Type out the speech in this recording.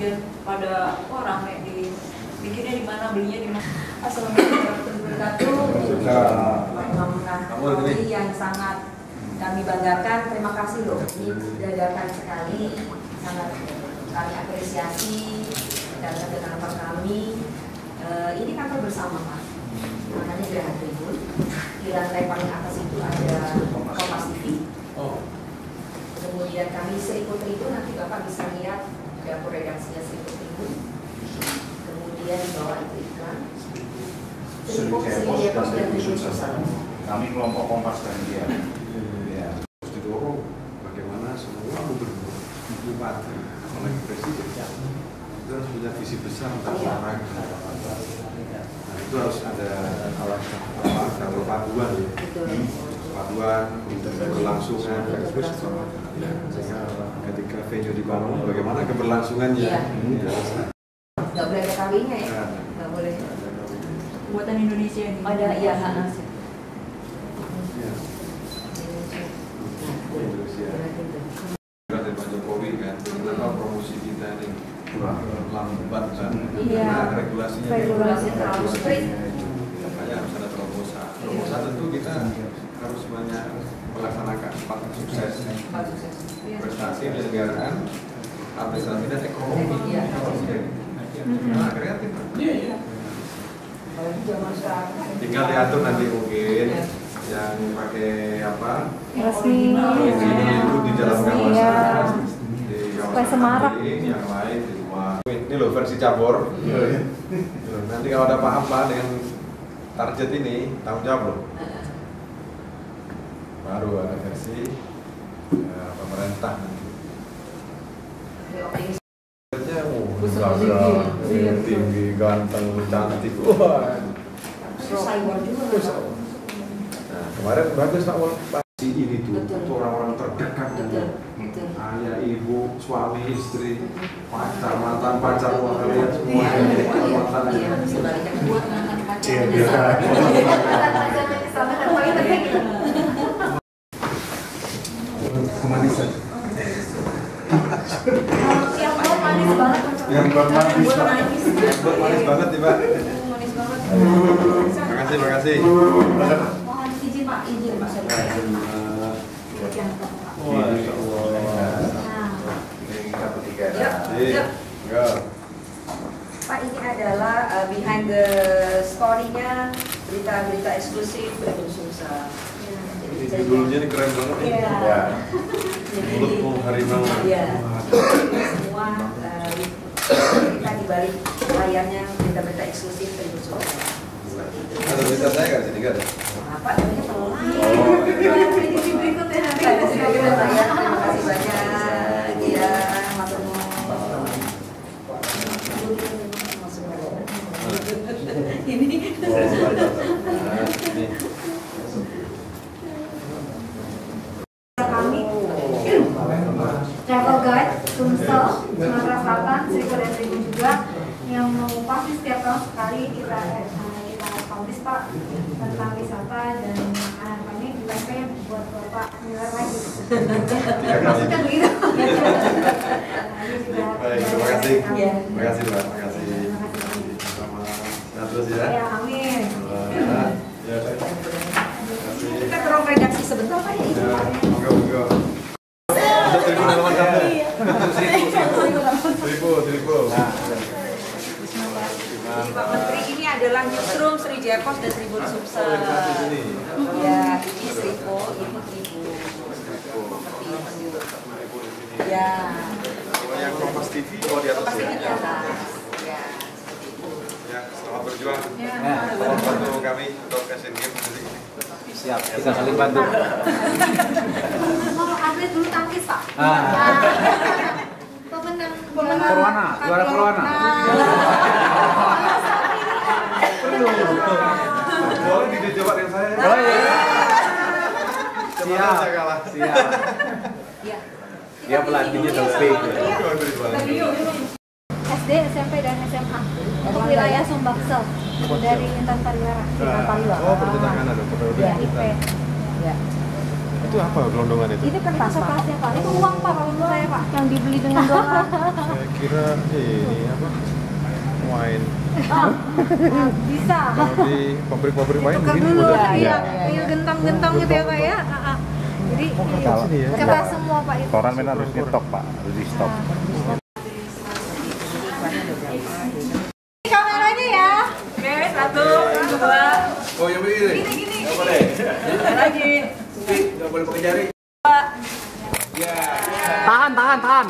kemudian pada rame di bikinnya di mana, belinya di mana. Assalamualaikum warahmatullahi wabarakatuh. Yang sangat kami banggakan, terima kasih loh, ini dadakan sekali, sangat kami apresiasi karena dengan kami. Ini kantor bersama Pak, namanya Geraha Tribun. Di lantai paling atas itu ada Kompas TV. Kemudian kami Seriput Tribun, nanti Bapak bisa lihat dapur redaksinya Seriput Tribun. Kemudian di bawah itu iklan Seriput Depok dan Tribun Sosial. Kami kelompok Kompas dan dia. Harus didorong bagaimana semua gubernur, bupati, apalagi presiden itu harus punya visi besar tentang olahraga. Nah, itu harus ada kalau paduan ya. Paduan, keberlangsungan, sehingga ketika venue dibangun, bagaimana keberlangsungannya? Nggak boleh ada kawinnya ya? Nggak boleh. Buatan Indonesia ini. Ada ya. Dari Pak Jokowi kan, kenapa promosi kita ini lambat kan? Iya. Karena regulasinya Terlalu strict. makanya harus ada terobosan. Terobosan tentu kita harus banyak melaksanakan 4 sukses. Prestasi penyelenggaraan, administrasi dan ekonomi. Nah, kreatif. Tinggal diatur nanti mungkin yang pakai apa? Resmi. Itu di dalam kawasan. Di Supaya semarak. Yang lain di luar. Ini loh versi cabur. Nanti kalau ada apa-apa dengan target ini, tanggung jawab loh. Baru ada versi pemerintah nanti. Tinggi, ganteng, cantik. Wah. Nah, kemarin bagus Pak Wal. Pasti ini tuh orang-orang terdekat dengan ayah, ibu, suami, istri, pacar, mantan pacar, kalian semua mantan. Kemanisan. Yang buat manis banget. Buat manis banget nih Pak. Manis banget. Terima kasih. Mohon izin Pak, izin Pak. Pak, ini adalah behind the story-nya, berita-berita eksklusif Tribun Sumsel. Judulnya ini keren banget ya. Mulutmu harimau. Iya. Semua kita di balik layarnya berita-berita eksklusif Tribun Sumsel. Seperti itu. Ada berita saya nggak sini nggak ada? Apa namanya peluang? Prediksi berikutnya nanti. Terima kasih banyak. Iya, Mas Emo. Ini. Kami travel guide Sumsel, Sumatera Selatan, Seriput dan Tribun juga yang mau pasti setiap tahun sekali kita publish Pak tentang wisata dan kami UMP buat Bapak nilai lagi. Maksudnya begitu. Baik, terima kasih. Terima kasih Pak. Terima kasih. Sama terus ya. Ya, amin. Ya, baik. Kita ke ruang redaksi sebentar Pak ya. Monggo. Ada tribun halaman kamu. Seribu. Jadi Pak Menteri, ini adalah newsroom Sri Jepos dan Tribun Sumsel. Ya, ini Seriput, ini Tribun. Ya. Kalau yang Kompas TV di atas Kompas ya. TV di atas. Ya. Ya, selamat berjuang. Tolong bantu kami untuk Asian Games nanti. Siap, kita saling bantu. Mau atlet dulu tangkis Pak. Pemenang Perwana, juara Perwana. Boleh dicoba dengan saya. Oh iya. Siap. Saya kalah. Siap. Ya. Dia pelatihnya Taufik. SD, SMP dan SMA untuk wilayah Sumbaksel dari Intan Pariwara. Oh, pertunakan ada pertunakan Ya, kita. IP. Ya. Itu apa gelondongan itu? Itu kan pasnya Pak. Itu uang Pak kalau menurut saya Pak yang dibeli dengan dolar. Saya kira ini apa? Wine. Oh, bisa. Kalau di pabrik-pabrik wine Tukar begini dulu, udah. iya, gentong-gentong gitu ya Pak ya. Jadi Sini ya. cerdas semua Pak itu. Koran memang harus nyetok Pak, harus di stop. Ini kameranya ya. Oke, 1, 2, Oh, yang begini. Gini. Enggak boleh. lagi. Enggak boleh pakai jari. Tahan.